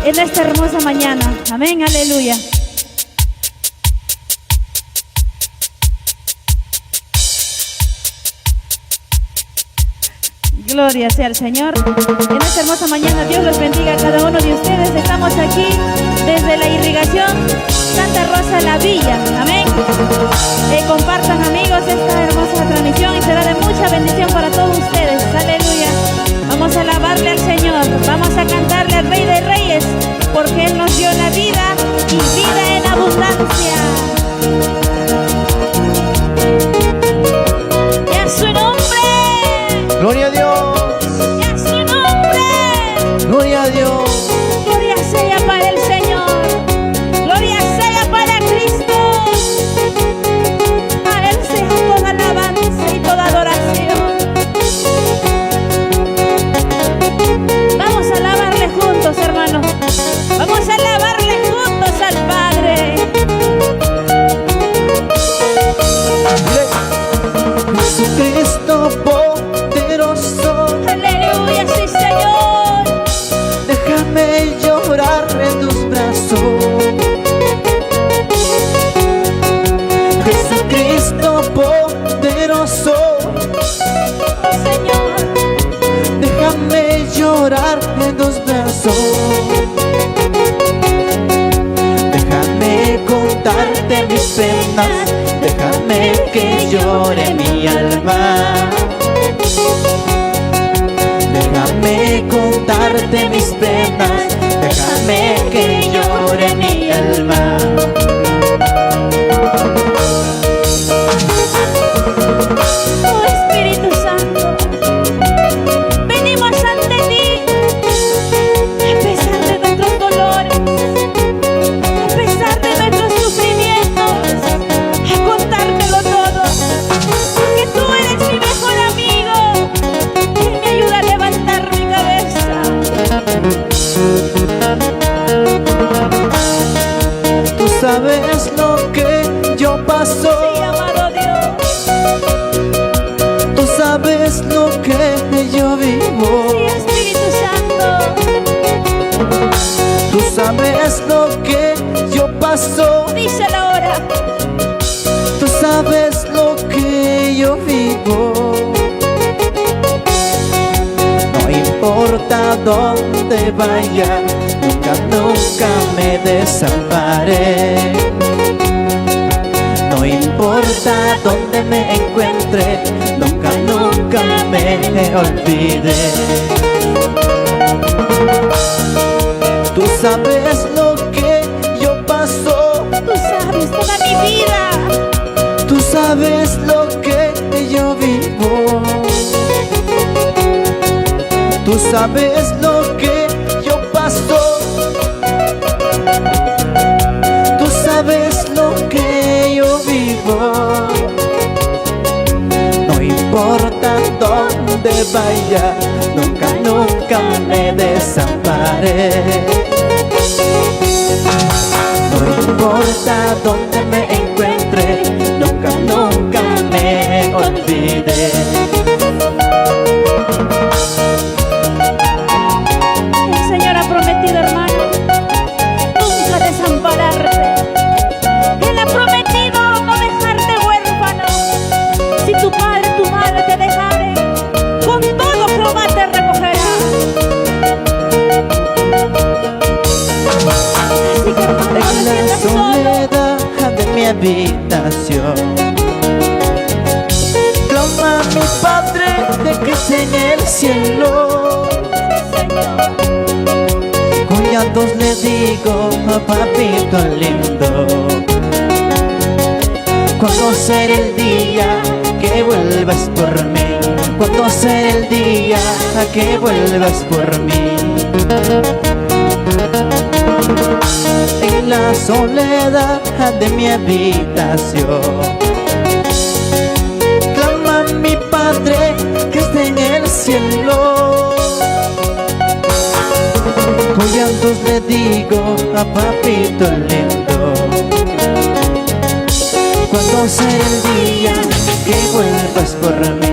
en esta hermosa mañana. Amén, aleluya. Gloria sea al Señor. En esta hermosa mañana Dios los bendiga a cada uno de ustedes. Estamos aquí desde la irrigación Santa Rosa La Villa. Amén. Compartan, amigos, esta hermosa transmisión y será de mucha bendición para todos ustedes. Aleluya. Vamos a alabarle al Señor. Vamos a cantarle al Rey de Reyes, porque Él nos dio la vida y vida en abundancia. Y a su nombre. Gloria a Dios. Y a su nombre. Gloria a Dios. Gloria sea para el Señor. Gloria sea para Cristo. A Él sea toda alabanza y toda adoración. Vamos a alabarle juntos, hermanos. Vamos a alabarle juntos al Padre. Jesucristo poderoso, Aleluya, sí, Señor. déjame llorar en tus brazos. Jesucristo poderoso, Señor, déjame llorar en tus brazos. Déjame contarte mis penas, déjame que llore mi alma. Déjame contarte mis penas, déjame que llore mi alma. oh Espíritu Santo, venimos ante ti a pesar de nuestros dolores, a pesar de nuestros sufrimientos, a contártelo todo, porque tú eres mi mejor amigo, Él me ayuda a levantar mi cabeza. Tú sabes lo que yo paso, Sí, amado Dios, tú sabes lo que yo vivo. sí, Espíritu Santo, Tú sabes lo que yo paso, díselo ahora. tú sabes lo que yo vivo. No importa dónde vaya, nunca, nunca me desamparé. No importa dónde me encuentre, nunca, nunca me olvidé. Tú sabes lo que yo paso, Tú sabes toda mi vida. tú sabes lo que yo vivo. Tú sabes lo que yo paso, tú sabes lo que yo vivo. No importa dónde vaya, nunca, nunca me desamparé. No importa dónde me encuentre, nunca, nunca me olvidé. El Señor ha prometido, hermano, nunca desampararte. Él ha prometido no dejarte huérfano. Si tu padre, tu madre te dejare, con todo Jehová te recogerá. Así que, hermano, no En te la sientas solo. soledad de mi habitación, clama a mi Padre de que esté en el cielo. Con llantos le digo a papito lindo, cuando será el día que vuelvas por mí, cuando será el día que vuelvas por mí. En la soledad de mi habitación, clama a mi Padre que esté en el cielo. Con llantos le digo a papito lindo, cuando será el día que vuelvas por mí,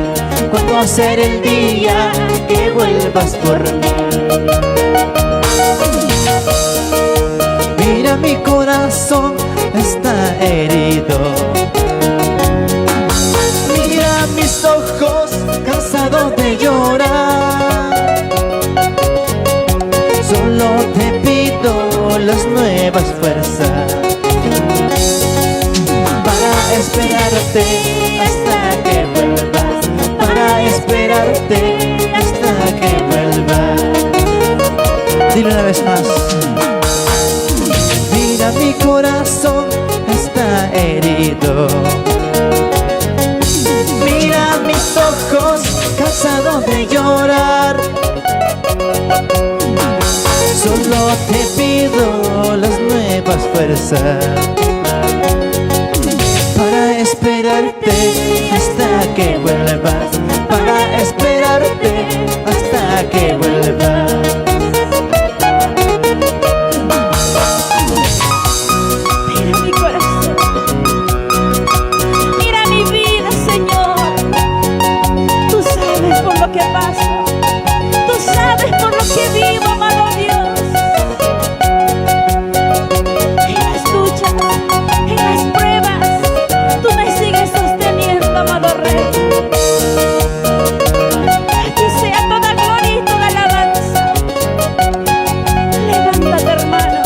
cuando será el día que vuelvas por mí. corazón está herido. Mira mis ojos cansados de llorar. Solo te pido las nuevas fuerzas para esperarte hasta que vuelvas, para esperarte hasta que vuelvas. Dile una vez más. Mira mi corazón está herido. Mira mis ojos cansados de llorar. Solo te pido las nuevas fuerzas para esperarte hasta que vuelvas, para esperarte hasta que vuelvas. Mira mi corazón, mira mi vida, Señor. Tú sabes por lo que paso, tú sabes por lo que vivo, amado Dios. En las luchas, en las pruebas, tú me sigues sosteniendo, amado Rey. A ti sea toda gloria y toda alabanza. Levántate, hermano,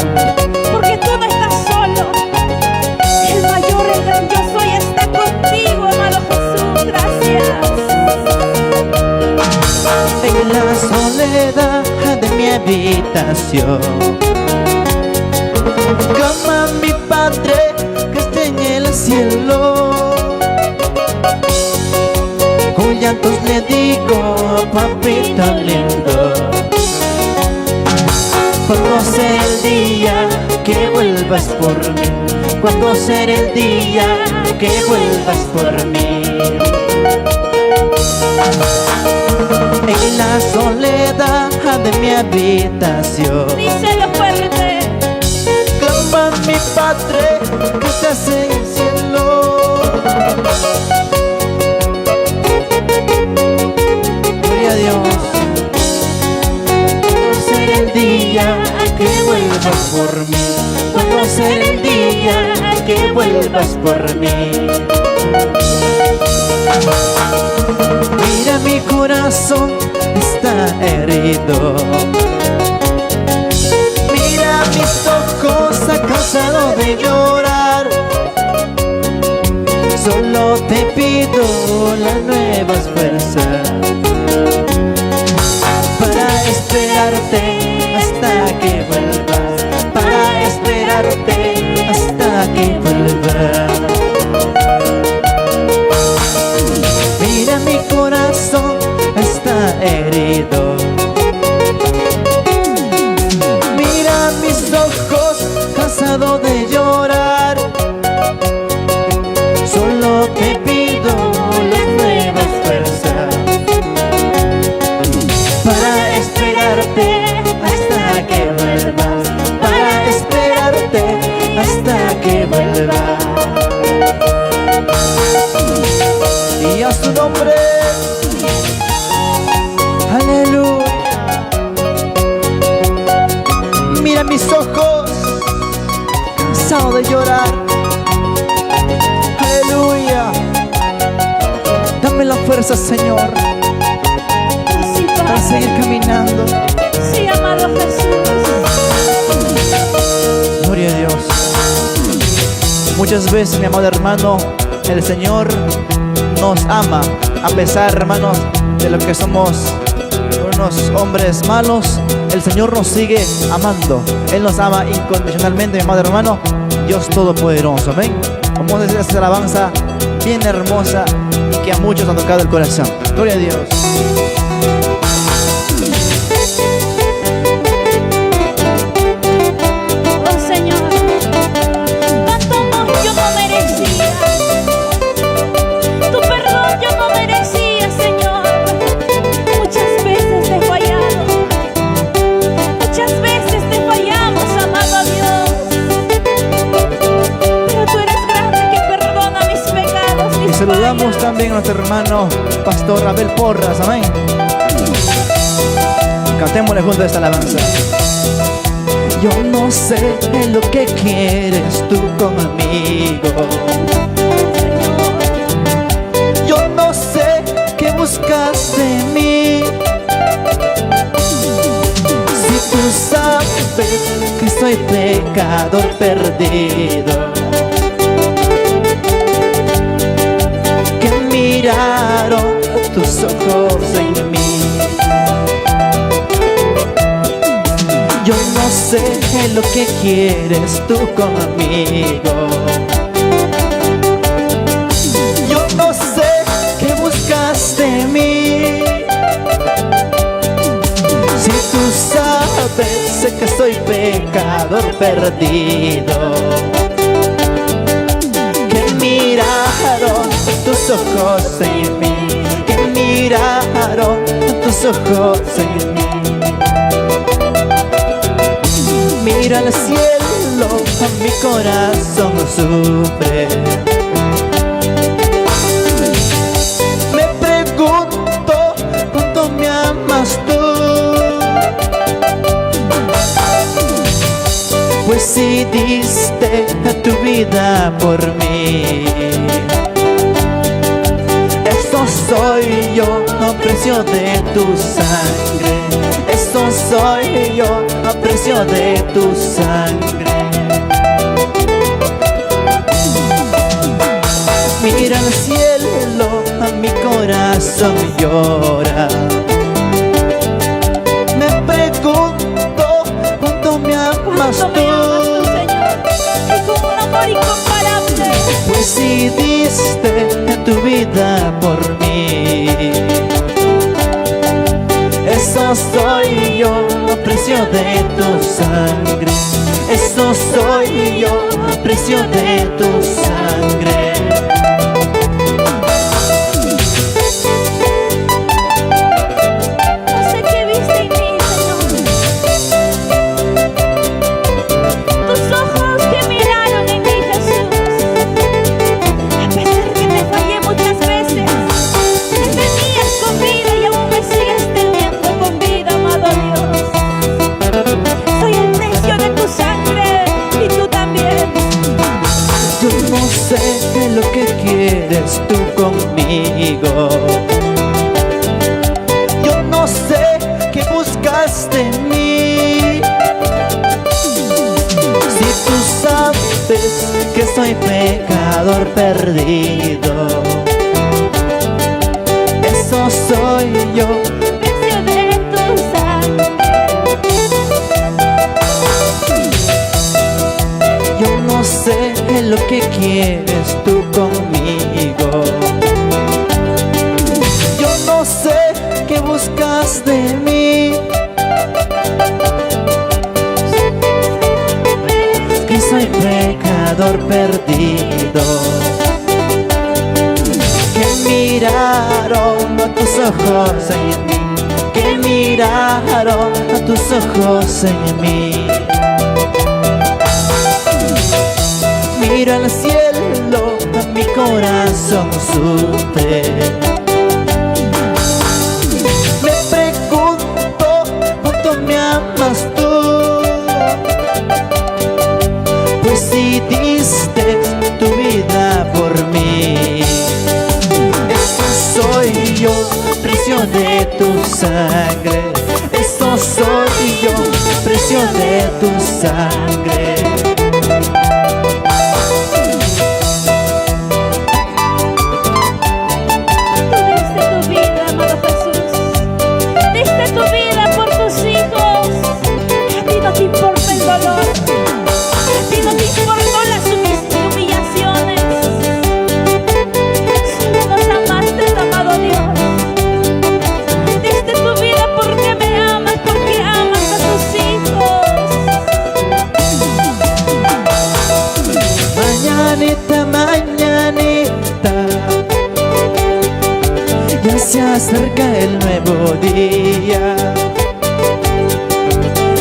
porque tú no estás solo. El mayor, el gran yo soy está contigo, amado Jesús. Gracias. En la soledad de mi habitación clama a mi Padre que está en el cielo. Con llantos le digo, papito lindo, ¿cuándo será el día que vuelvas por mí? ¿Cuándo será el día que vuelvas por mí? En la soledad de mi habitación Díselo fuerte. clama a mi Padre que estás en el cielo. Gloria a Dios. ¿Cuándo será el día que vuelvas por mí? ¿Cuándo será el día que vuelvas por mí? Mira mi corazón está herido. Mira mis ojos cansados de llorar. Solo te pido las nuevas fuerzas para esperarte hasta que vuelvas, para esperarte hasta que vuelvas. Mira mi corazón está herido. Mira mis ojos cansados de llorar. Solo te pido las nuevas fuerzas para esperarte hasta que vuelvas, para esperarte hasta que vuelvas. Y a su nombre, aleluya. Mira mis ojos cansados de llorar. Aleluya. Dame la fuerza, Señor, Sí, para Padre. seguir caminando. Sí, amado Jesús. Gloria a Dios. Muchas veces, mi amado hermano, el Señor nos ama a pesar, hermanos, de lo que somos unos hombres malos. El Señor nos sigue amando. Él nos ama incondicionalmente, mi amado hermano. Dios Todopoderoso, amén. Vamos a decir esta alabanza bien hermosa y que a muchos ha tocado el corazón. Gloria a Dios. Oh Señor, cuánto amor yo no merecía, tu perdón yo no merecía, Señor. Muchas veces te he fallado, muchas veces te fallamos, amado Dios. Pero tú eres grande que perdona mis pecados, mis Y saludamos fallas. también a nuestro hermano Pastor Abel Porras, amén. Cantémosle juntos esta alabanza. Yo no sé lo que quieres tú conmigo. Yo no sé qué buscas de mí. Si tú sabes que soy pecador perdido, que miraron tus ojos en mí. Yo no sé lo que quieres tú conmigo. Yo no sé qué buscas de mí. Si tú sabes que soy pecador perdido, que miraron tus ojos en mí, que miraron tus ojos en mí. Mira al cielo, mi corazón sufre. Me pregunto, ¿cuánto me amas tú? Pues si diste tu vida por mí, eso soy yo, a precio de tu sangre. Eso soy yo, a precio de tu sangre. Mira al cielo, a mi corazón llora. Me pregunto, ¿cuánto me amas tú? Señor, y con un amor incomparable. Pues si diste tu vida por mí, eso soy yo, a precio de tu sangre. Eso soy yo, a precio de tu sangre. No sé qué viste en mí, Señor. Tus ojos que miraron en mí, Jesús. A pesar que te fallé muchas veces, me tenías con vida y aún me sigues teniendo con vida, amado Dios. Soy el precio de tu sangre y tú también. Yo no sé lo que quieres tú conmigo. Yo no sé qué buscas de mí. Si tú sabes que soy pecador perdido, eso soy yo. Precio de tu sangre. Yo no sé lo que quieres tú conmigo. Yo no sé qué buscas de mí. Que soy pecador perdido, que miraron a tus ojos en mí, que miraron a tus ojos en mí. Mira al cielo, mi corazón sufre. Me pregunto, ¿cuánto me amas tú? Pues si diste tu vida por mí, eso soy yo, precio de tu sangre. Eso soy yo, precio de tu sangre. Ya se acerca el nuevo día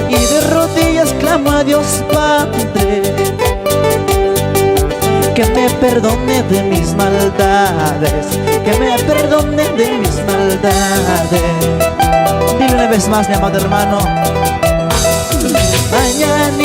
y de rodillas clamo a Dios Padre que me perdone de mis maldades, que me perdone de mis maldades. Dile una vez más, mi amado hermano. Mañana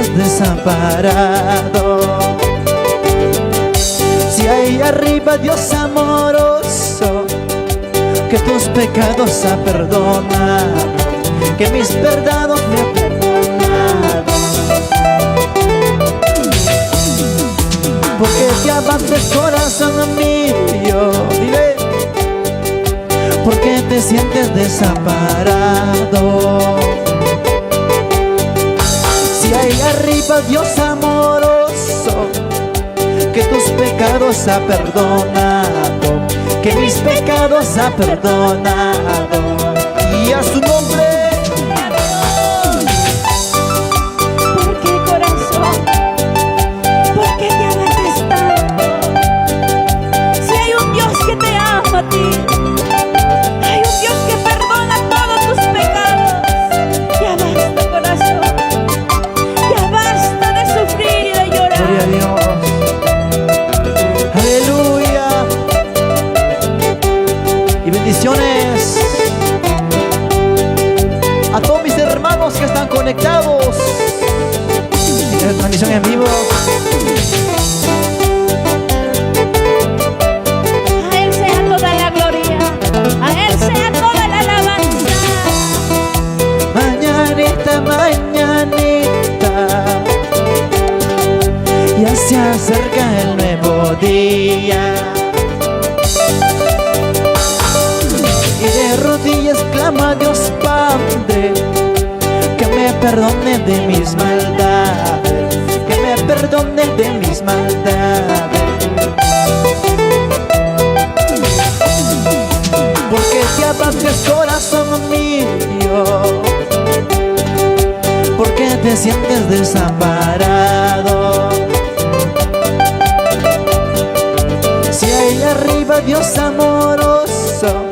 sientes desamparado, si ahí arriba Dios amoroso, que tus pecados ha perdonado, que mis pecados me ha perdonado, porque te amantes corazón mío, dile, porque te sientes desamparado, si ahí arriba Dios amoroso, que tus pecados ha perdonado, que mis pecados ha perdonado, y a su nombre. ¿Por qué, corazón? ¿Por qué te abates tanto? Si hay un Dios que te ama a ti, hay un Dios que perdona todos tus pecados. Ya basta, corazón, ya basta de sufrir y de llorar. Gloria a Dios. Aleluya. Y bendiciones a todos mis hermanos que están conectados en esta transmisión en vivo. A Él sea toda la gloria, a Él sea toda la alabanza. Mañanita, mañanita, ya se acerca el nuevo día, y de rodillas clama a Dios Padre, que me perdone de mis maldades, que me perdone de mis maldades, porque te abates corazón mío, porque te sientes desamparado, si ahí arriba Dios amoroso,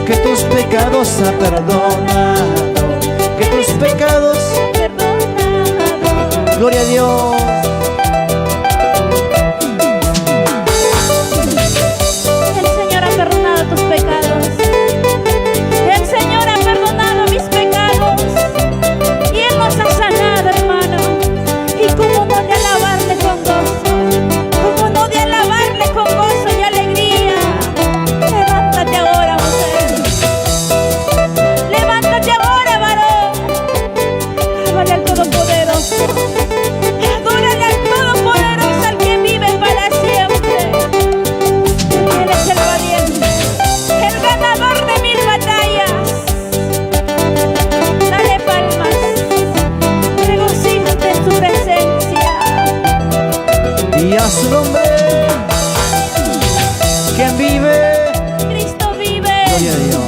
que tus pecados ha perdonado, que tus pecados Perdonado. gloria a Dios. El Señor ha perdonado tus pecados. El Señor ha perdonado mis pecados. Y Él nos ha sanado, hermano. Y cómo no de alabarle con gozo, cómo no de alabarle con gozo y alegría. Levántate ahora, mujer. Levántate ahora, varón. Alábale al Todopoderoso. Adórale al Todopoderoso, al que vive para siempre. Él es el valiente, el ganador de 1000 batallas. Dale palmas, regocíjate en su presencia. Y a su nombre, quien vive, Cristo vive. gloria a Dios.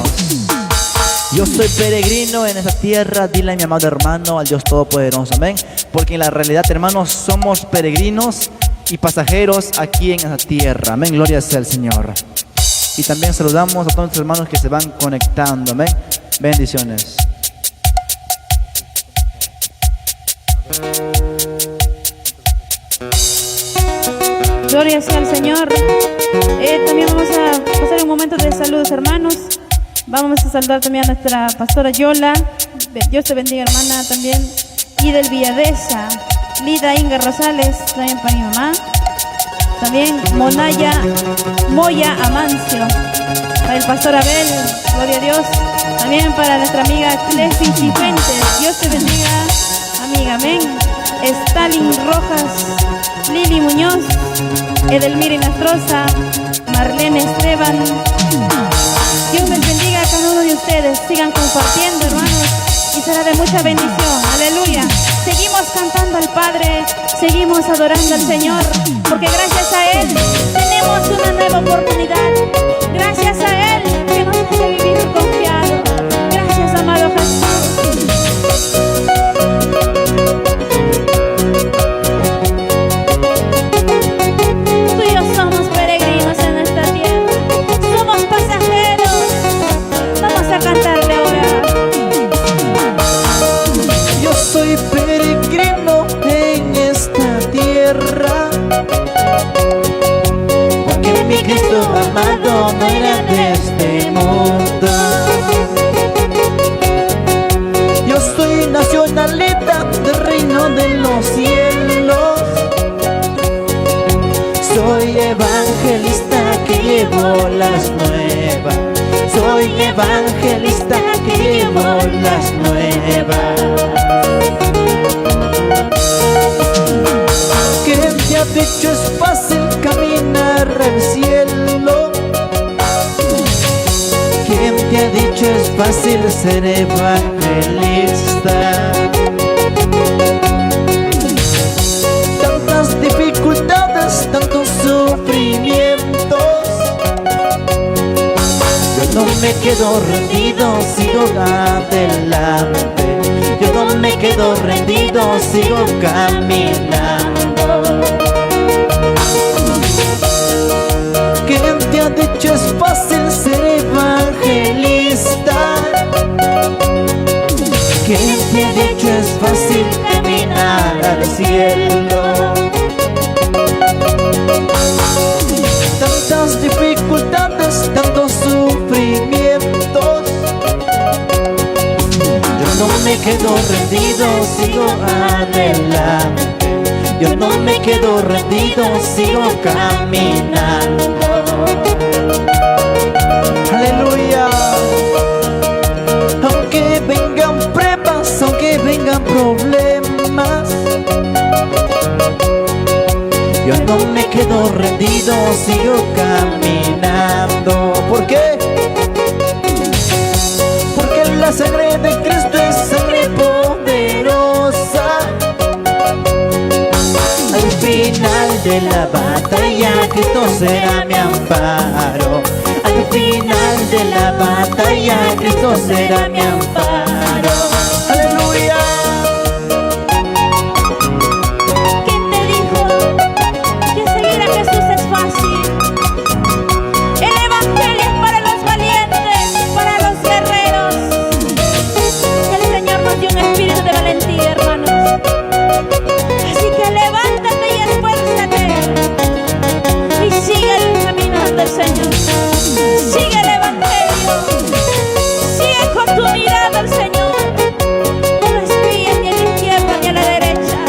Yo soy peregrino en esta tierra, dile a mi amado hermano, al Dios Todopoderoso, amén. Porque en la realidad, hermanos, somos peregrinos y pasajeros aquí en esta tierra, amén. Gloria sea al Señor. Y también saludamos a todos los hermanos que se van conectando, amén. Bendiciones. Gloria sea al Señor. También vamos a pasar un momento de saludos, hermanos. Vamos a saludar también a nuestra pastora Yola. Dios te bendiga, hermana, también. Y del Villadesa, Lida Inga Rosales, también para mi mamá. También Moya Amancio. Para el pastor Abel, gloria a Dios. También para nuestra amiga Clefi Cifuentes. Dios te bendiga, amiga, amén. Stalin Rojas, Lili Muñoz, Edelmira Nastroza, Marlene Esteban. Dios les bendiga a cada uno de ustedes. Sigan compartiendo, hermanos, y será de mucha bendición. Aleluya. Seguimos cantando al Padre, seguimos adorando al Señor, porque gracias a Él tenemos una nueva oportunidad. Gracias a Él que nos hace vivir confiado. Gracias, amado Jesús. Tú y yo somos peregrinos en esta tierra. Somos pasajeros. Vamos a cantarle ahora. Yo soy peregrino en esta tierra, porque mi Cristo amado no era de este llevo las nuevas. Soy evangelista que llevo las nuevas. ¿Quién te ha dicho es fácil caminar al cielo? ¿Quién te ha dicho es fácil ser evangelista? Tantas dificultades, tantos sufrimientos. Yo no me quedo rendido, sigo adelante. Yo no me quedo rendido, sigo caminando. ¿Quién te ha dicho es fácil ser evangelista? ¿Quién te ha dicho es fácil caminar al cielo? Tantas dificultades, tantos sufrimientos. Yo no me quedo rendido, sigo adelante. Yo no me quedo rendido, sigo caminando. Aleluya. Aunque vengan pruebas, aunque vengan problemas, yo no me quedo rendido, sigo caminando. ¿Por qué? Porque la sangre de Cristo es sangre poderosa. Al final de la batalla, Cristo será mi amparo. Al final de la batalla, Cristo será mi amparo. ¡Aleluya! ¿Quién te dijo que seguir a Jesús es fácil? El evangelio es para los valientes, para los guerreros. El Señor nos dio un espíritu de valentía, hermanos. Así que levántate y esfuérzate y sigue el camino del Señor. Sigue el evangelio, sigue con tu mirada al Señor. No desvíes ni a la izquierda ni a la derecha.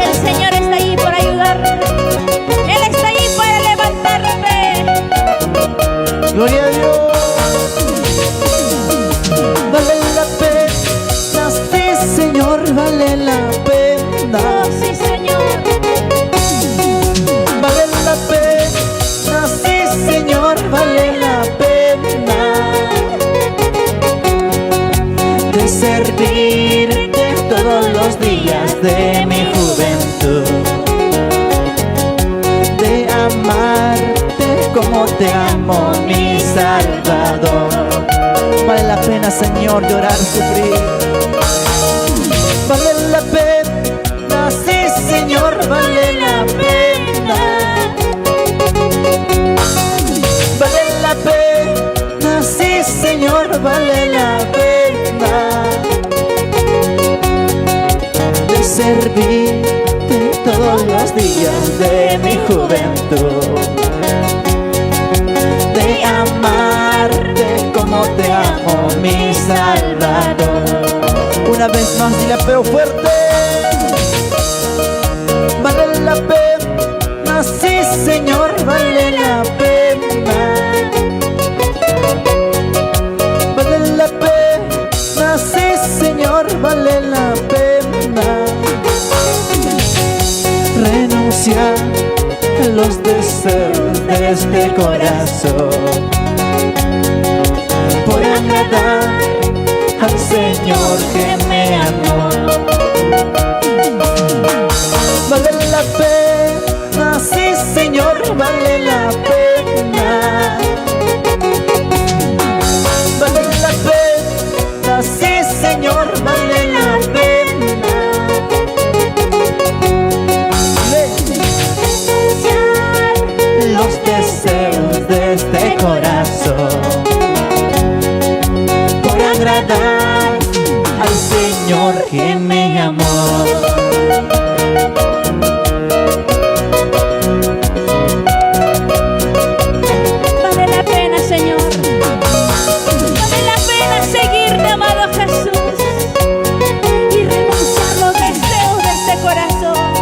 El Señor está ahí para ayudarte. Él está ahí para levantarte. Gloria a Dios. Vale la pena, sí Señor, vale la pena. Oh, sí, Señor. Vale la pena, sí Señor, vale la pena. De servirte todos los días de mi juventud. De amarte como te amo, mi Salvador. Vale la pena, Señor, llorar, sufrir. Vale la pena, sí, Señor, vale la pena. Vale la pena, sí, Señor, vale la pena. De servirte todos los días de mi juventud. De amarte como te amo, mi Salvador. Una vez más, dile feo fuerte. Vale la pena, sí Señor, vale la pena. Vale la pena, sí Señor, vale la pena. Renunciar a los deseos de este corazón por agradar al Señor que me amó. Vale la pena, sí Señor, vale la pena. Vale la pena, sí Señor, vale la pena. Los deseos de este corazón por agradar al Señor que me amó. Vale la pena, Señor. Vale la pena seguirte, amado Jesús, y renunciar los deseos de este corazón.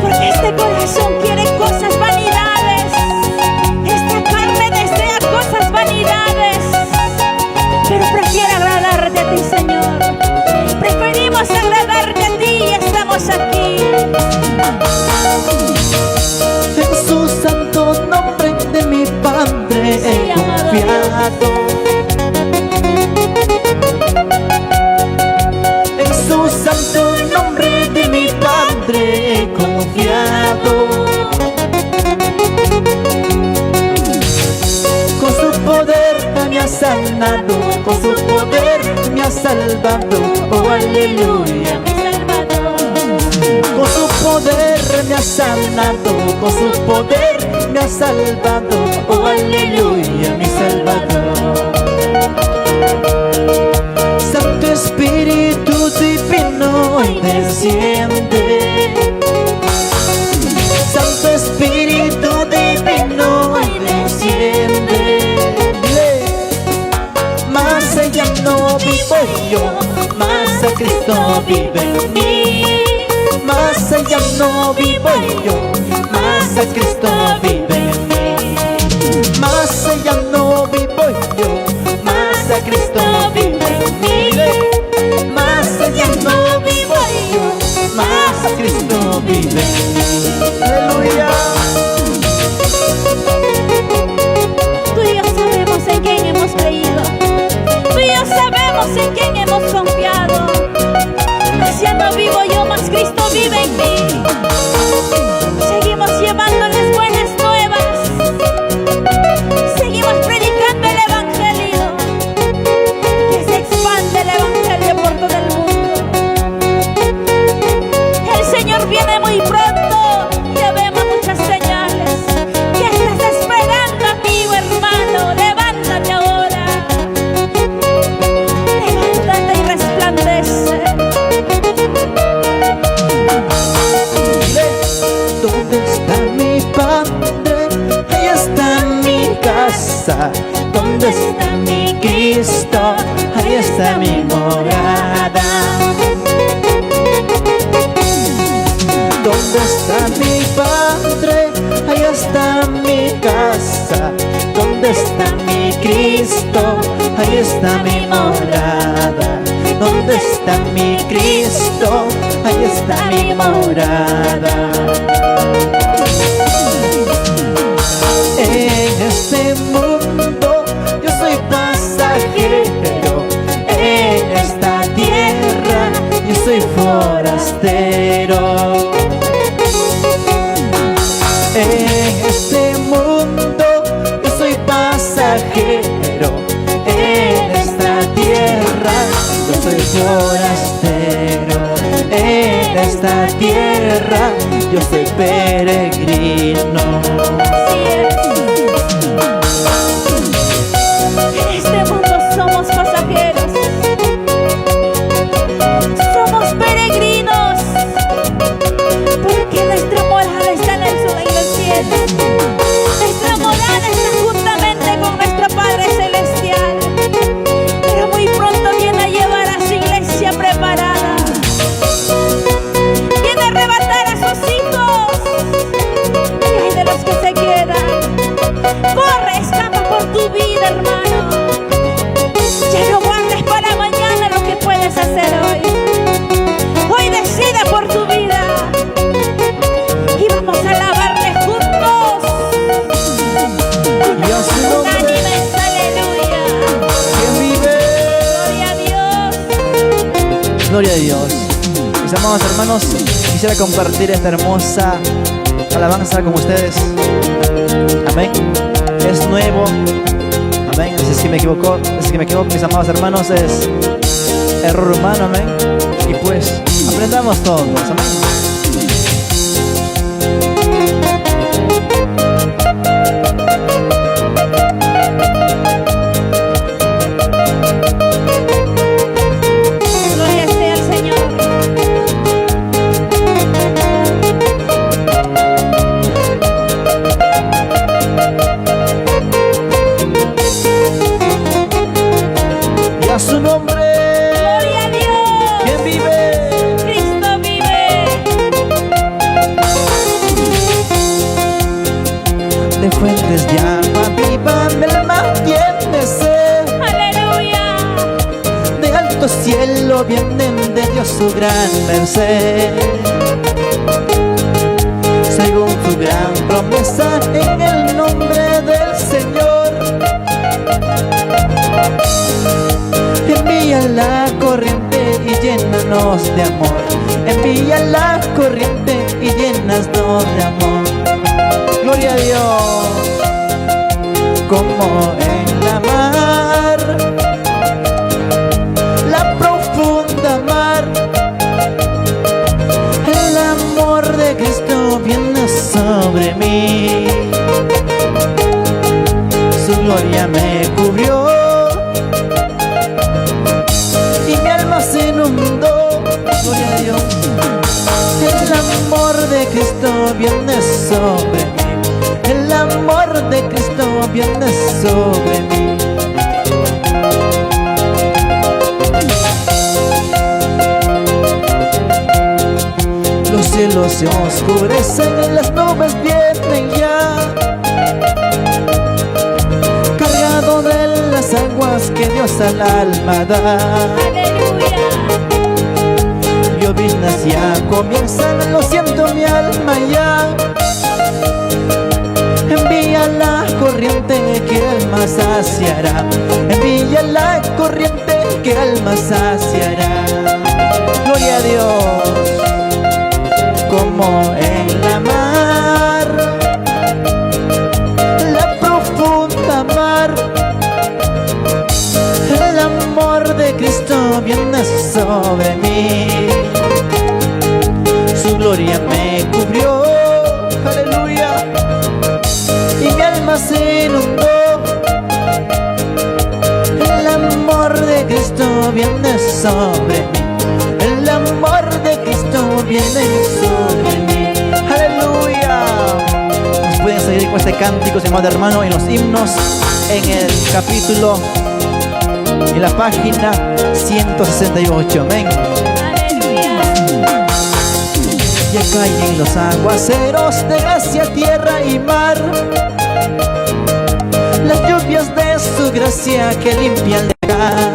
Porque este corazón quiere cosas, vanidades. poder me ha salvado, oh aleluya, mi Salvador. con su poder me ha sanado, con su poder me ha salvado, oh aleluya, mi Salvador. Santo Espíritu Divino hoy desciende, Santo Espíritu Divino hoy desciende. Más allá no vivo yo, más a Cristo vive en mí. Más allá no vivo yo, más a Cristo vive en mí. Más allá no vivo yo, más a Cristo vive en mí. Más allá no vivo yo, más a Cristo vive en mí. Aleluya. Tú y yo sabemos en quién hemos creído, tú y yo sabemos en quién hemos confiado. Ya no vivo yo, mas Cristo vive en mí. Seguimos llevándoles buenas nuevas, seguimos predicando el evangelio, que se expande el evangelio por todo el mundo. El Señor viene muy pronto, ya vemos muchas señales. ¿Qué estás esperando, amigo, hermano? Levántate ahora, levántate y resplandece. ¿Dónde está mi Padre? Ahí está mi casa. ¿Dónde está mi Cristo? Ahí está mi morada. ¿Dónde está mi Padre? Ahí está mi casa. ¿Dónde está mi Cristo? Ahí está mi morada. ¿Dónde está mi Cristo? Ahí está mi morada. En este mundo yo soy pasajero, en esta tierra yo soy forastero. En este mundo yo soy pasajero, en esta tierra yo soy forastero. En esta tierra yo soy peregrino. Así es. En este mundo somos pasajeros, somos peregrinos, porque nuestra morada está en el cielo. Nuestra morada está juntamente con nuestro Padre Celestial, pero muy pronto viene a llevar a su iglesia preparada. Viene a arrebatar a sus hijos, y hay de los que se quedan. Corre, escapa por tu vida, hermano. Ya no guardes para mañana lo que puedes hacer hoy. Hoy decide por tu vida y vamos a alabarle juntos. Y a su nombre, Unánimes, aleluya. ¿quién vive? Gloria a Dios. Gloria a Dios. Mis amados hermanos, quisiera compartir esta hermosa alabanza con ustedes. Amén. Es nuevo. Amén. Si es que me equivoco, mis amados hermanos, es error humano. Amén. Y pues aprendamos todos. Amén. Gloria sea al Señor. Y a su nombre, Gloria a Dios. ¿quién vive? Cristo vive. De fuentes de agua viva me mantiene sed. Aleluya. De alto cielo vienen de Dios su gran merced. Según su gran promesa en el nombre del Señor, envía la corriente y llénanos de amor. Envía la corriente y llénanos de amor. Gloria a Dios. Como en la mar, la profunda mar. El amor de Cristo viene sobre mí. Su gloria me cubrió y mi alma se inundó. Gloria a Dios. El amor de Cristo viene sobre mí. El amor de Cristo viene sobre mí. Los cielos se oscurecen, las nubes vienen ya, cargado de las aguas que Dios al alma da. Aleluya. Lloviznas ya comienzan, lo siento mi alma ya. Envía la corriente que alma saciará. Envía la corriente que alma saciará. Gloria a Dios. Como en la mar, la profunda mar. El amor de Cristo viene sobre mí. Su gloria me cubrió, aleluya, y mi alma se inundó. El amor de Cristo viene sobre mí. El amor de Cristo viene sobre mí. ¡Aleluya! Nos pueden seguir con este cántico, amado hermano, en los himnos, en el capítulo, en la página 168. Amén. Aleluya. Ya caen los aguaceros de gracia, tierra y mar, las lluvias de su gracia que limpian el pecado.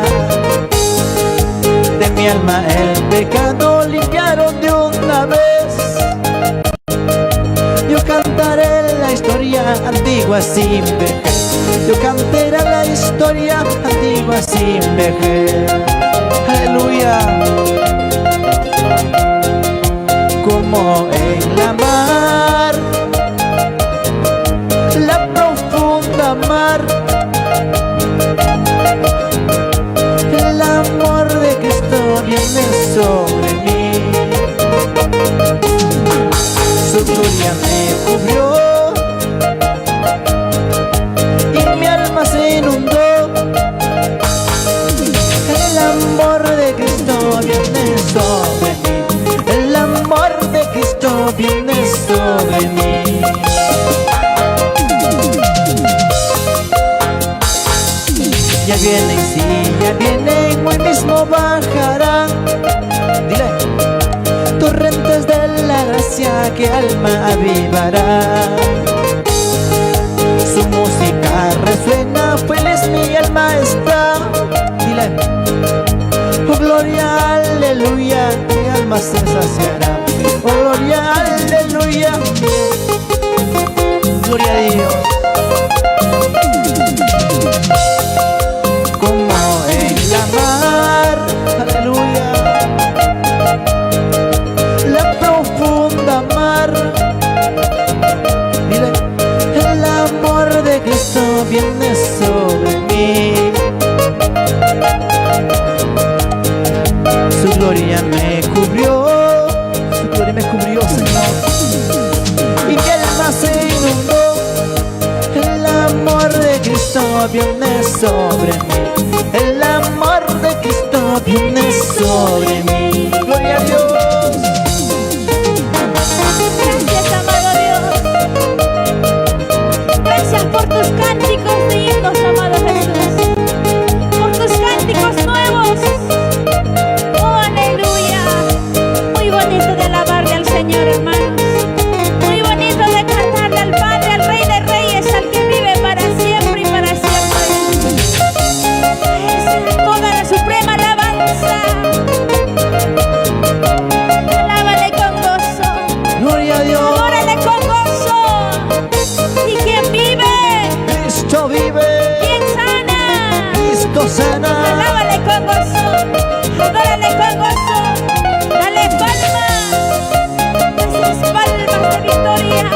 De mi alma el pecado limpiaron de una vez. Yo cantaré la historia antigua sin vejez. Yo cantaré la historia antigua sin vejez. Aleluya. Como en la mar, la profunda mar. El amor de Cristo viene sobre mí. Su gloria me cubrió y mi alma se inundó. El amor de Cristo viene sobre mí. El amor de Cristo viene sobre mí. Ya vienen, sí, ya vienen, hoy mismo bajarán. Dile, torrentes de la gracia que alma avivará. Su música resuena, feliz mi alma está. Dile, oh gloria, aleluya, mi alma se saciará. Oh gloria, aleluya, gloria a Dios. Como en la mar, aleluya, la profunda mar. Dile, el amor de Cristo viene sobre mí. Su gloria me cubrió, su gloria me cubrió, Señor, y mi alma se inundó. El amor de Cristo viene sobre mí. El amor de Cristo viene sobre mí. Gloria a Dios. Gracias, amado Dios. Gracias por tus cánticos de himnos, amado Jesús. Por tus cánticos nuevos. Oh, aleluya. Muy bonito de alabarle al Señor, hermanos. Muy bonito de cantarle al Padre, al Rey de Reyes, al que vive para siempre y para siempre. Es toda la suprema alabanza. Alábale con gozo. Gloria a Dios. Adórale con gozo. ¿Y quién vive? Cristo vive. ¿Quién sana? Cristo sana. Alábale con gozo. Adórale con gozo. Dale palmas. Esas palmas de victoria.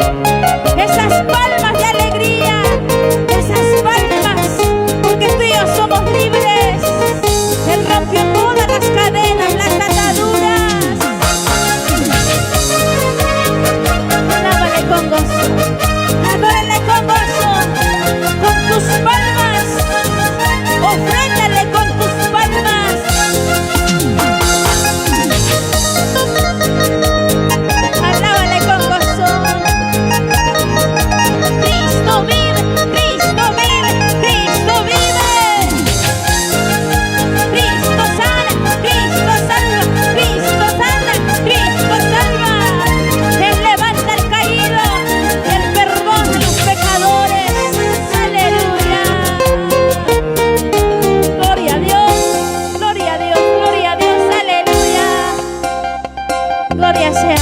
Esas palmas de alegría. Esas palmas. Porque tú y yo somos libres. Él rompió todas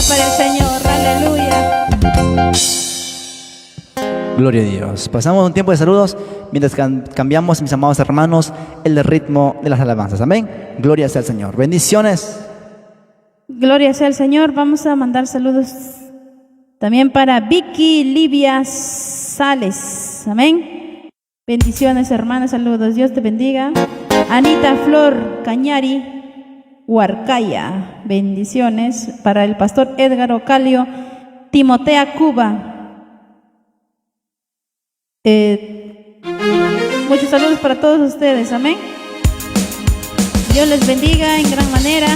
para el Señor. Aleluya. Gloria a Dios. Pasamos un tiempo de saludos mientras cambiamos, mis amados hermanos, el ritmo de las alabanzas. Amén. Gloria sea al Señor. Bendiciones. Gloria sea al Señor. Vamos a mandar saludos también para Vicky Livia Sales. Amén. Bendiciones, hermanas. Saludos. Dios te bendiga. Anita Flor Cañari, Huarcaya. Bendiciones para el pastor Edgar Ocalio, Timotea, Cuba. Muchos saludos para todos ustedes. Amén. Dios les bendiga en gran manera.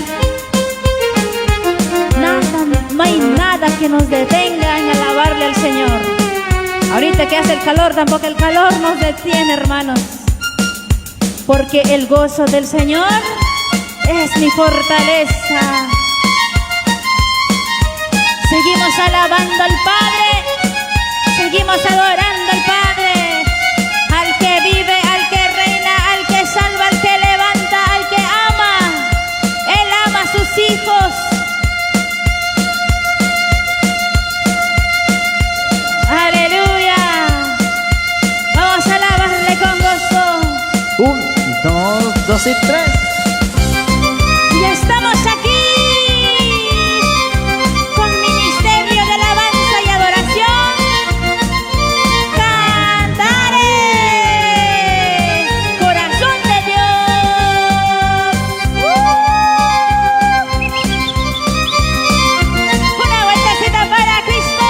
No hay nada que nos detenga en alabarle al Señor. Ahorita que hace el calor, tampoco el calor nos detiene, hermanos, porque el gozo del Señor es mi fortaleza. Seguimos alabando al Padre, seguimos adorando al Padre, al que vive, al que reina, al que salva, al que levanta, al que ama. Él ama a sus hijos. Aleluya. Vamos a alabarle con gozo. 1, 2, 2 y 3. Ya estamos aquí con ministerio de alabanza y adoración. Cantaré, corazón de Dios. Una vueltecita para Cristo,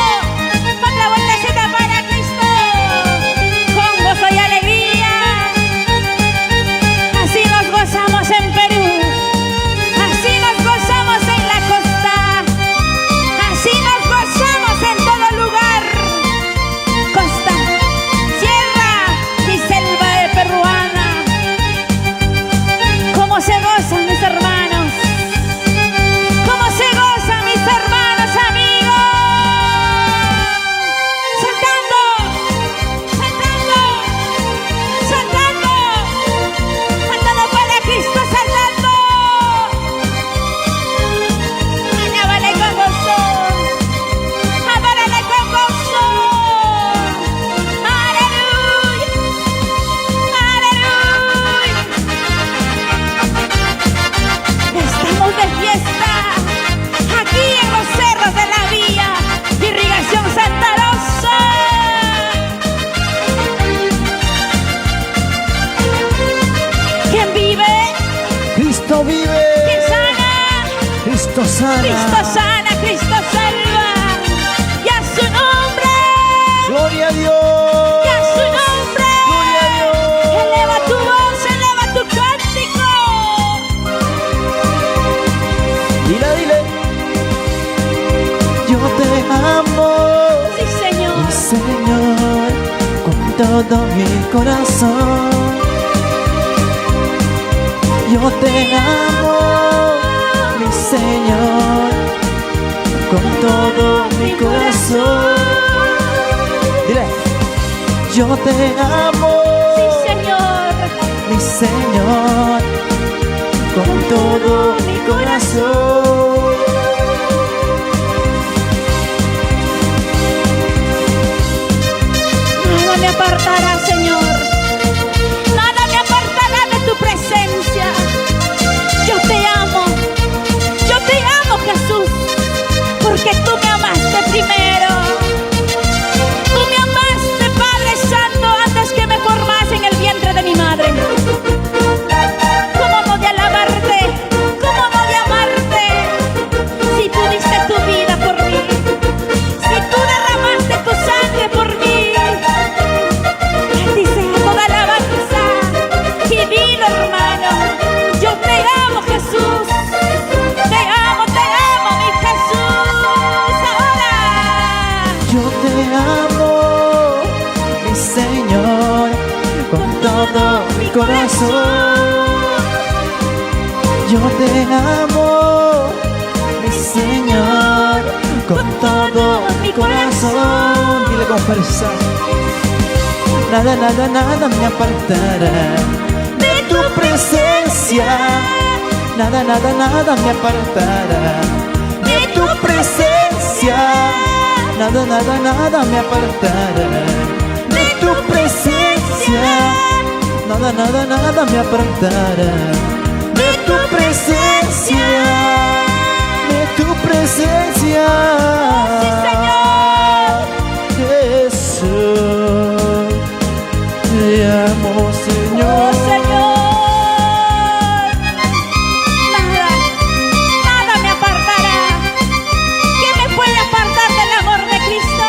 otra vueltecita para Cristo, con gozo y alegría. Así nos gozamos en Perú, así nos gozamos en la costa, así nos gozamos en todo lugar, costa, sierra y selva peruana. ¿Cómo se gozan mis hermanos? ¿Cómo se gozan mis hermanos, amigos? Saltando, saltando, saltando, saltando para Cristo, saltando. Alábale con gozo, adórale con gozo. Aleluya, aleluya. Estamos de fiesta aquí en los cerros de la vía, Irrigación Santa Rosa. ¿Quién vive? Cristo vive. ¿Quién sana? Cristo sana. Cristo sana, Cristo salva. Y a su nombre, Gloria a Dios. y a su nombre. Gloria a Dios. Eleva tu voz, eleva tu cántico. Dile, dile. Yo te amo, Sí, Señor. mi Señor, con todo mi corazón. Yo te amo, mi Señor, con todo mi corazón. Dile, yo te amo, Sí, Señor. mi Señor, con todo mi corazón. Nada me apartará, Señor. Nada me apartará de tu presencia. Yo te amo, Jesús, porque tú me amaste primero. Tú me amaste, Padre Santo, antes que me formase en el vientre de mi madre. ¿Cómo no de alabarte? ¿Cómo no de amarte? Si tú diste tu vida por mí, si tú derramaste tu sangre por mí. Dice toda alabanza y dilo, hermano. Yo te amo, Jesús. Te amo, mi Jesús. Ahora Yo te amo, mi Señor, con todo mi corazón. Yo te amo, mi Señor, con todo mi corazón. Dile con fuerza. Nada, nada, nada me apartará de tu presencia. Nada, nada, nada me apartará de tu presencia, nada, nada, nada me apartará. De tu presencia, nada, nada, nada me apartará. De tu presencia, de tu presencia. Sí, Señor. Jesús, te amo, Señor. Oh, Señor. Nada, nada me apartará. ¿Qué me puede apartar del amor de Cristo?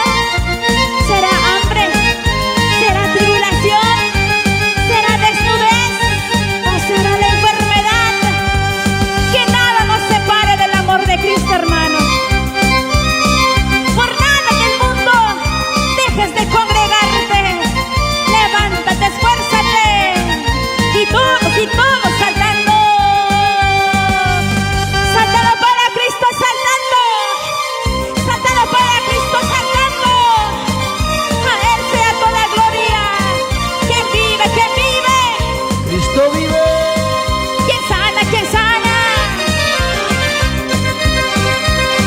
¿Será hambre? ¿Será tribulación? ¿Será desnudez? ¿O será la enfermedad? Que nada nos separe del amor de Cristo, hermano. Por nada en el mundo dejes de congregarte. Levántate, esfuérzate. Y todos saltando. Saltando para Cristo, saltando. Saltando para Cristo, saltando. A Él sea toda gloria. ¿Quién vive? ¿Quién vive? Cristo vive. ¿Quién sana? ¿Quién sana?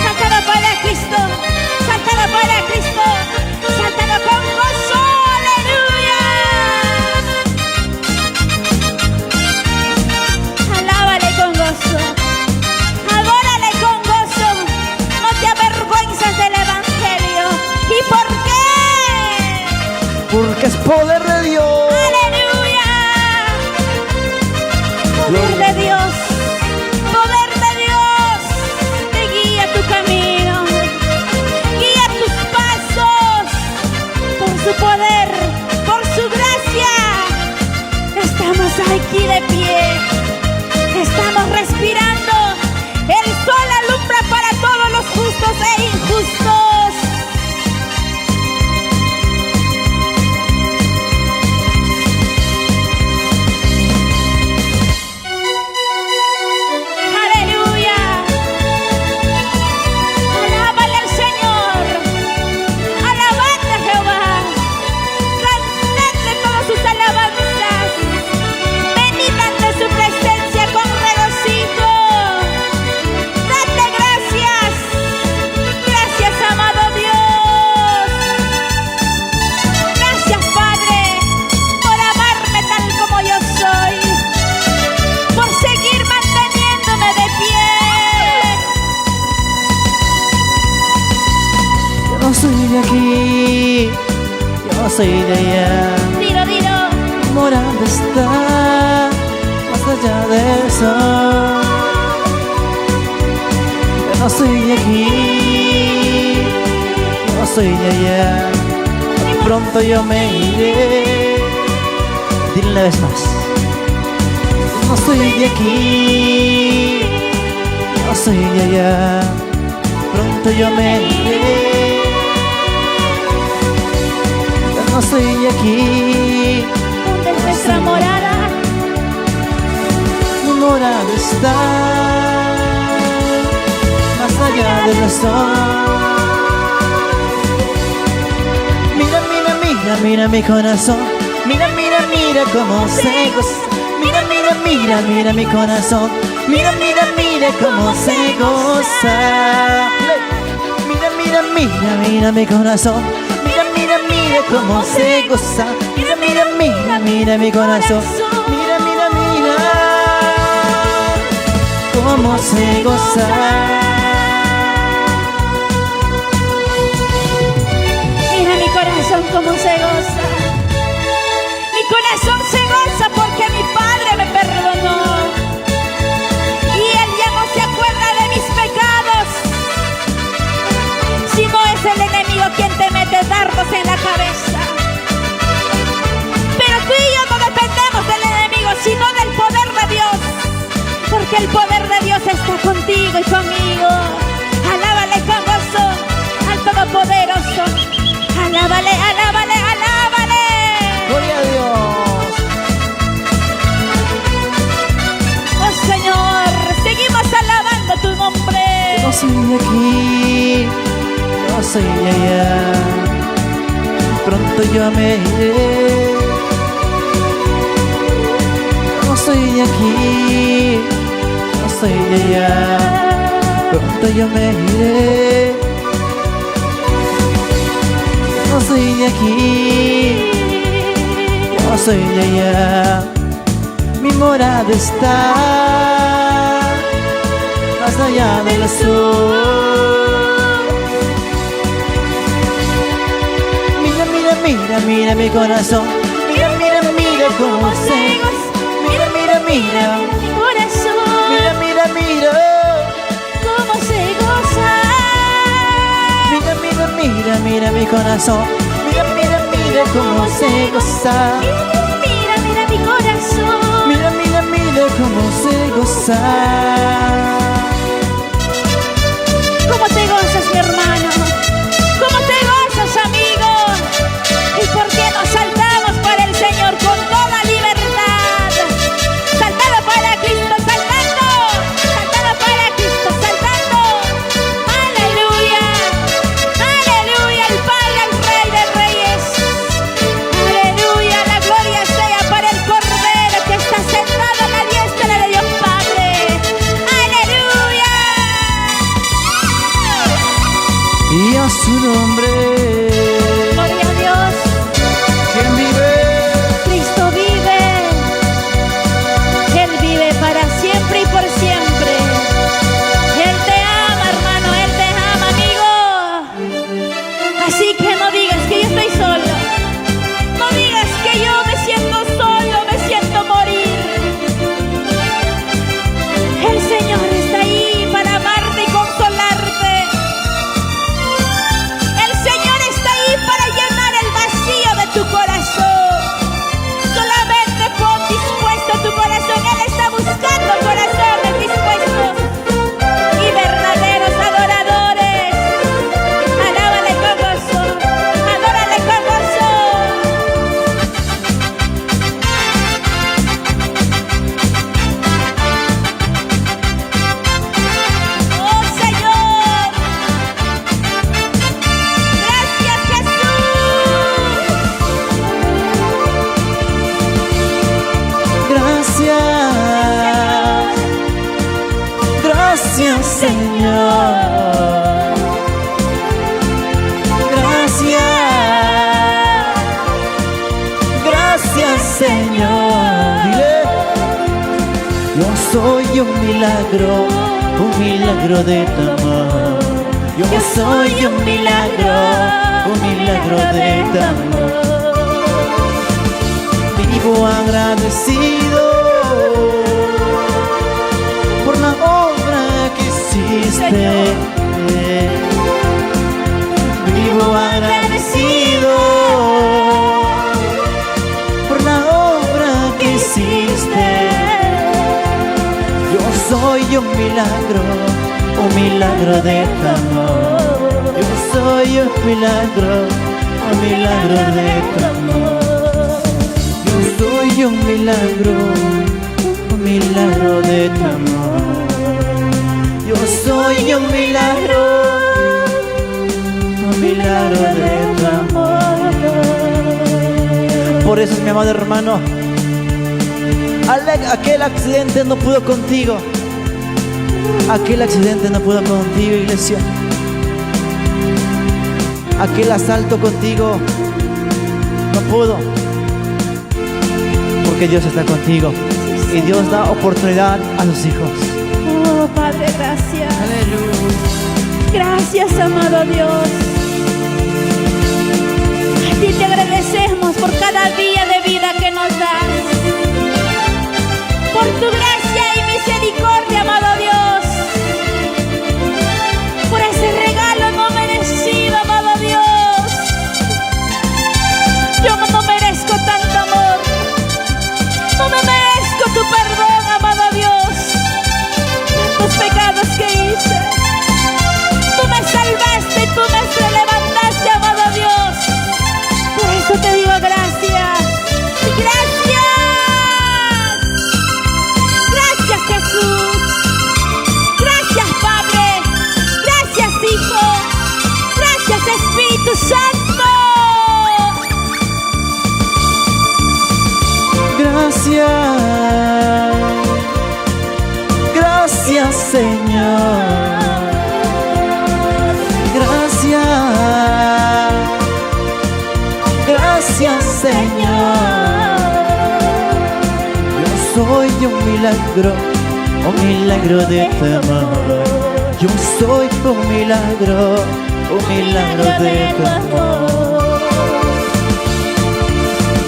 Saltando para Cristo. Saltando para Cristo. Saltando con gozo. Aleluya. Alábale con gozo. Adórale con gozo. No te avergüences del evangelio. ¿Y por qué? Porque es poder de Dios. ¡Aleluya! Poder de Dios, poder de Dios, te guía tu camino, guía tus pasos, por su poder, por su gracia. Estamos aquí de pie, estamos respirando, el sol alumbra para todos los justos e injustos. Aleluya. Alábale al Señor. Alabadle a Jehová. Cantadle todas sus alabanzas. Venid ante su presencia con regocijo. Dadle gracias. Gracias, amado Dios. Gracias, Padre, por amarme tal como yo soy. Por seguir manteniéndome de pie. Yo no soy de aquí, yo no soy de allá. Dilo, dilo. Morando está más allá de eso. Yo no soy de aquí, yo no soy de allá. Muy pronto yo me iré. Dile una vez más. Yo no soy de aquí, yo no soy de allá. Pronto yo me iré. Yo no soy de aquí. ¿Dónde es nuestra morada? Mi morada está más allá del sol. Mira, mira, mira, mira mi corazón. Mira, mira, mira cómo se goza. Mira, mira, mira, mira mi corazón. Mira, mira, mira cómo se goza. Mira, mira, mira, mira mi corazón. Mira, mira, mira cómo se goza. Mira, mira, mira, mira mi corazón. Mira, mira, mira cómo se goza. Mira mi corazón cómo se goza. Mi corazón se goza porque mi Padre me perdonó. Y Él ya no se acuerda de mis pecados. Si no es el enemigo quien te mete dardos en la cabeza. Pero tú y yo no dependemos del enemigo, sino del poder de Dios. Porque el poder de Dios está contigo y conmigo. Alábale con gozo al Todopoderoso. Alábale, alábale, alábale. Gloria a Dios. Oh Señor, seguimos alabando tu nombre. Yo no soy de aquí, yo soy de allá. Pronto yo me iré. Yo no soy de aquí, yo soy de allá. pronto yo me iré. No soy de aquí, yo soy de allá. Mi morada está más allá del sur. Mira, mira, mira, mira mi corazón. Mira, mira, mira cómo se goza. Mira, mira, mira mi corazón. Mira, mira, mira Cómo se goza. Mira, mira, mira, mira mi corazón. Mira, mira, mira cómo se goza. Mira, mira mi corazón. Mira, mira, mira cómo se goza. ¿Cómo te gozas, mi hermano? ¿Cómo te gozas, amigo? ¿Y por qué no saltamos para el Señor con toda libertad? Saltando para Cristo, saltando. Saltando para Cristo, saltando. Aleluya. Aleluya, el Padre, el Rey de Reyes. Aleluya, la gloria sea para el Cordero que está sentado a la diestra de Dios Padre. Aleluya. Y a su nombre, Gloria a Dios. ¿quién vive? Cristo vive. Él vive para siempre y por siempre. Él te ama, hermano. Él te ama, amigo. Así que no digas que yo estoy solo. No digas que yo me siento solo, me siento morir. El Señor está ahí para amarte y consolarte. El Señor está ahí para llenar el vacío de tu corazón. Solamente pon dispuesto tu corazón. Él está buscando corazones dispuestos y verdaderos adoradores. Alábale con gozo, adórale con gozo. Oh Señor, gracias Jesús. Gracias, gracias Señor. Gracias, gracias Señor. Dile, yo soy un milagro de tu amor. Yo soy un milagro de tu amor. Vivo agradecido por la obra que hiciste. Vivo agradecido por la obra que hiciste. Yo soy un milagro de tu amor. Yo soy un milagro de tu amor. Soy un milagro de tu amor. Yo soy un milagro de tu amor. Por eso, mi amado hermano, aquel accidente no pudo contigo. Aquel accidente no pudo contigo, iglesia. Aquel asalto contigo no pudo. Porque Dios está contigo y Dios da oportunidad a sus hijos. Oh Padre, gracias. Aleluya. Gracias, amado Dios. A ti te agradecemos por cada día de vida que nos das. Por tu gracia y misericordia, amado Dios. Por ese regalo no merecido, amado Dios. Yo no merezco tanto amor. No me merezco tu perdón, amado Dios. Tantos pecados que hice. Tú me salvaste y tú me levantaste, amado Dios. Por eso te digo gracias. Gracias. Gracias, Jesús. Gracias, Padre. Gracias, Hijo. Gracias, Espíritu Santo. Gracias, gracias Señor. milagro de tu amor. Yo soy un milagro de tu amor.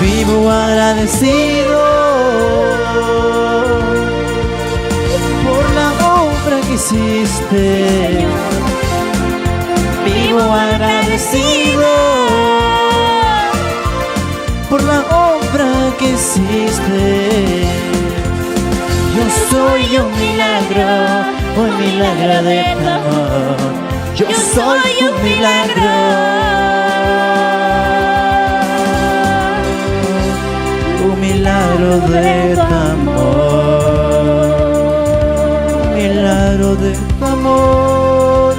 Vivo agradecido por la obra que hiciste. Vivo agradecido por la obra que hiciste. Yo soy un milagro de tu amor. Yo soy un milagro. Un milagro de tu amor. Un milagro de tu amor.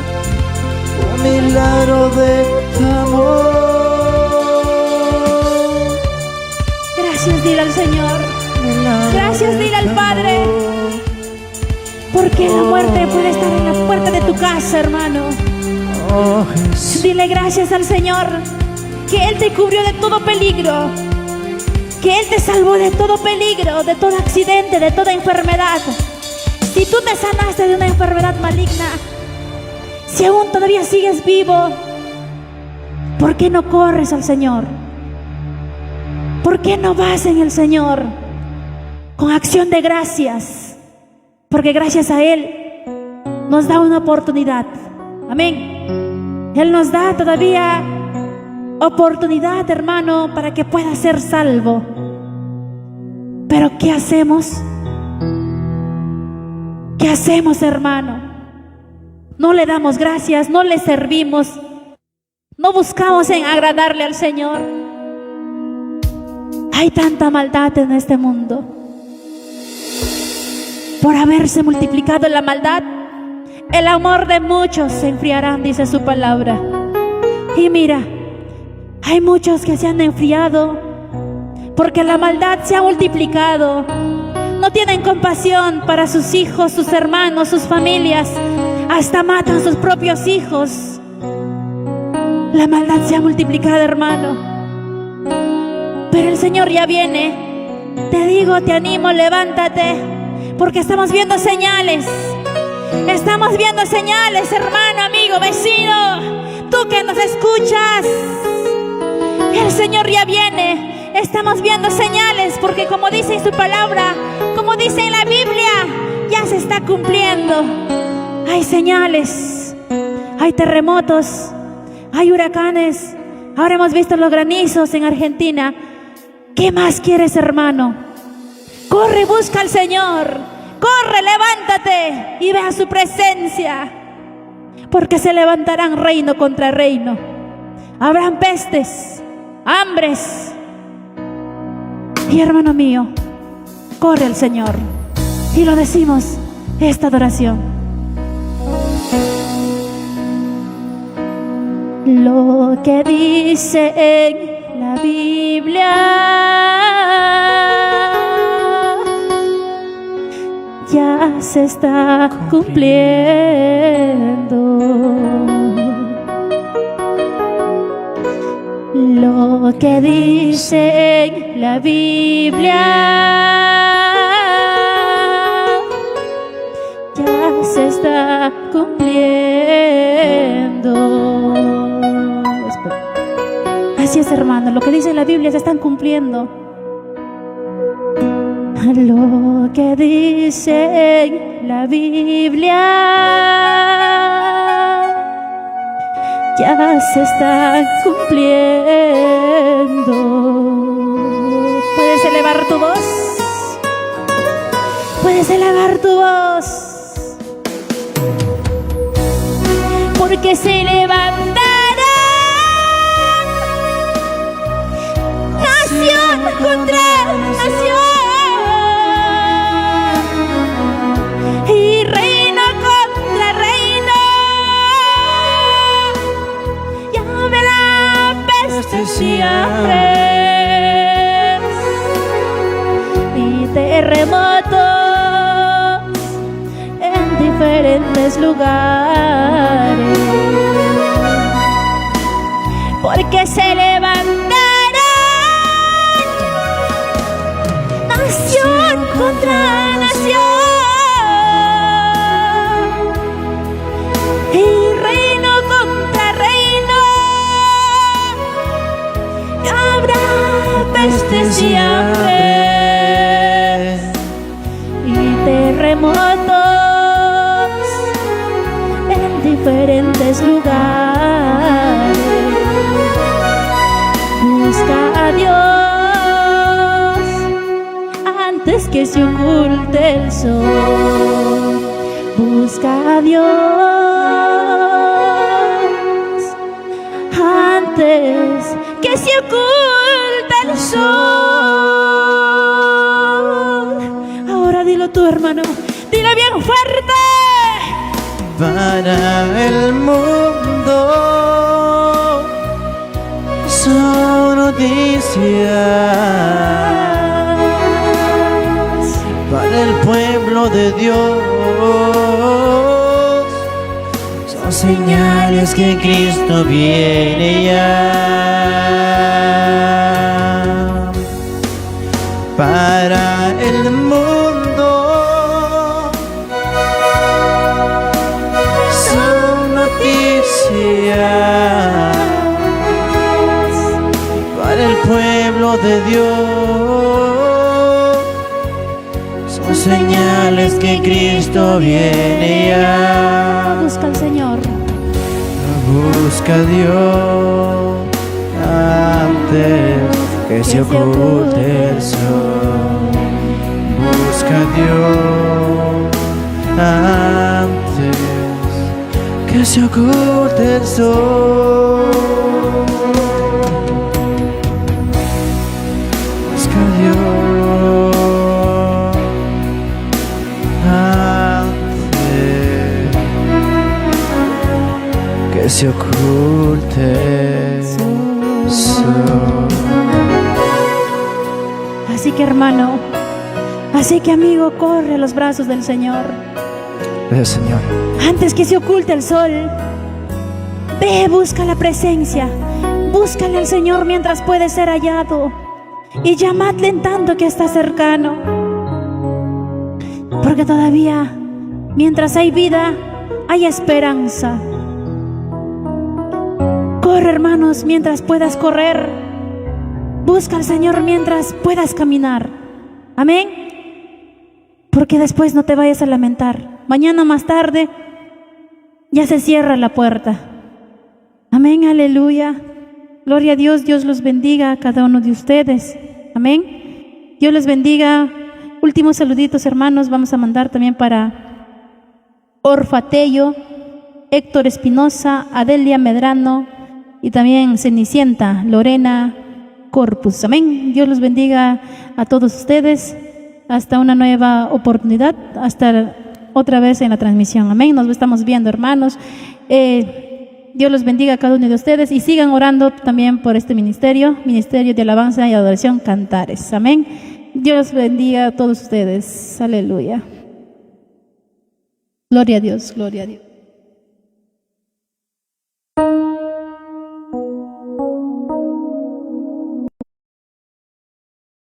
Un milagro de tu amor. Gracias, dile al Señor. Gracias, dile al Padre. Porque la muerte puede estar en la puerta de tu casa, hermano. Dile gracias al Señor, que Él te cubrió de todo peligro, que Él te salvó de todo peligro, de todo accidente, de toda enfermedad. Si tú te sanaste de una enfermedad maligna, si aún todavía sigues vivo, ¿por qué no corres al Señor? ¿Por qué no vas en el Señor con acción de gracias? Porque gracias a Él nos da una oportunidad. Amén. Él nos da todavía oportunidad, hermano, para que pueda ser salvo. Pero ¿qué hacemos? ¿Qué hacemos, hermano? No le damos gracias, no le servimos, no buscamos en agradarle al Señor. Hay tanta maldad en este mundo. Por haberse multiplicado la maldad, el amor de muchos se enfriarán, dice su palabra. Y mira, hay muchos que se han enfriado porque la maldad se ha multiplicado. No tienen compasión para sus hijos, sus hermanos, sus familias. Hasta matan sus propios hijos. La maldad se ha multiplicado, hermano. Pero el Señor ya viene. Te digo, te animo, levántate. Porque estamos viendo señales. Estamos viendo señales, hermano, amigo, vecino. Tú que nos escuchas. El Señor ya viene. Estamos viendo señales. Porque como dice en su palabra, como dice en la Biblia, ya se está cumpliendo. Hay señales. Hay terremotos. Hay huracanes. Ahora hemos visto los granizos en Argentina. ¿Qué más quieres, hermano? Corre, busca al Señor. Corre, levántate y ve a su presencia. Porque se levantarán reino contra reino. Habrán pestes, hambres. Y hermano mío, corre al Señor. Y lo decimos esta adoración. Lo que dice en la Biblia ya se está cumpliendo. Lo que dice en la Biblia ya se está cumpliendo. Así es, hermano, lo que dice la Biblia se están cumpliendo. Lo que dice en la Biblia ya se está cumpliendo. ¿Puedes elevar tu voz? ¿Puedes elevar tu voz? Porque se levantará nación contra nación. Y terremotos en diferentes lugares, porque se levantarán nación contra nación. que se oculte el sol. Busca a Dios antes que se oculte el sol. Ahora dilo tú, hermano, dilo bien fuerte. Para el mundo son noticias, para el pueblo de Dios son señales que Cristo viene ya. Para el mundo son noticias, para el pueblo de Dios son señales que Cristo viene ya. Busca al Señor. Busca a Dios antes que se oculte el sol. Busca a Dios antes que se oculte el sol. Busca a Dios antes que se oculte el sol. Así que, hermano, así que, amigo, corre a los brazos del Señor. Gracias, Señor. Antes que se oculte el sol, ve, busca la presencia. Búscale al Señor mientras puede ser hallado, y llamadle en tanto que está cercano. Porque todavía, mientras hay vida, hay esperanza. Corre, hermanos, mientras puedas correr. Busca al Señor mientras puedas caminar. Amén. Porque después no te vayas a lamentar. Mañana más tarde ya se cierra la puerta. Amén, aleluya. Gloria a Dios. Dios los bendiga a cada uno de ustedes. Amén. Dios les bendiga. Últimos saluditos, hermanos. Vamos a mandar también para Orfa Tello, Héctor Espinosa, Adelia Medrano y también Cenicienta Lorena Corpus. Amén. Dios los bendiga a todos ustedes. Hasta una nueva oportunidad. Hasta otra vez en la transmisión. Amén. Nos estamos viendo, hermanos. Dios los bendiga a cada uno de ustedes y sigan orando también por este ministerio de alabanza y adoración Cantares. Amén. Dios bendiga a todos ustedes. Aleluya. Gloria a Dios, gloria a Dios.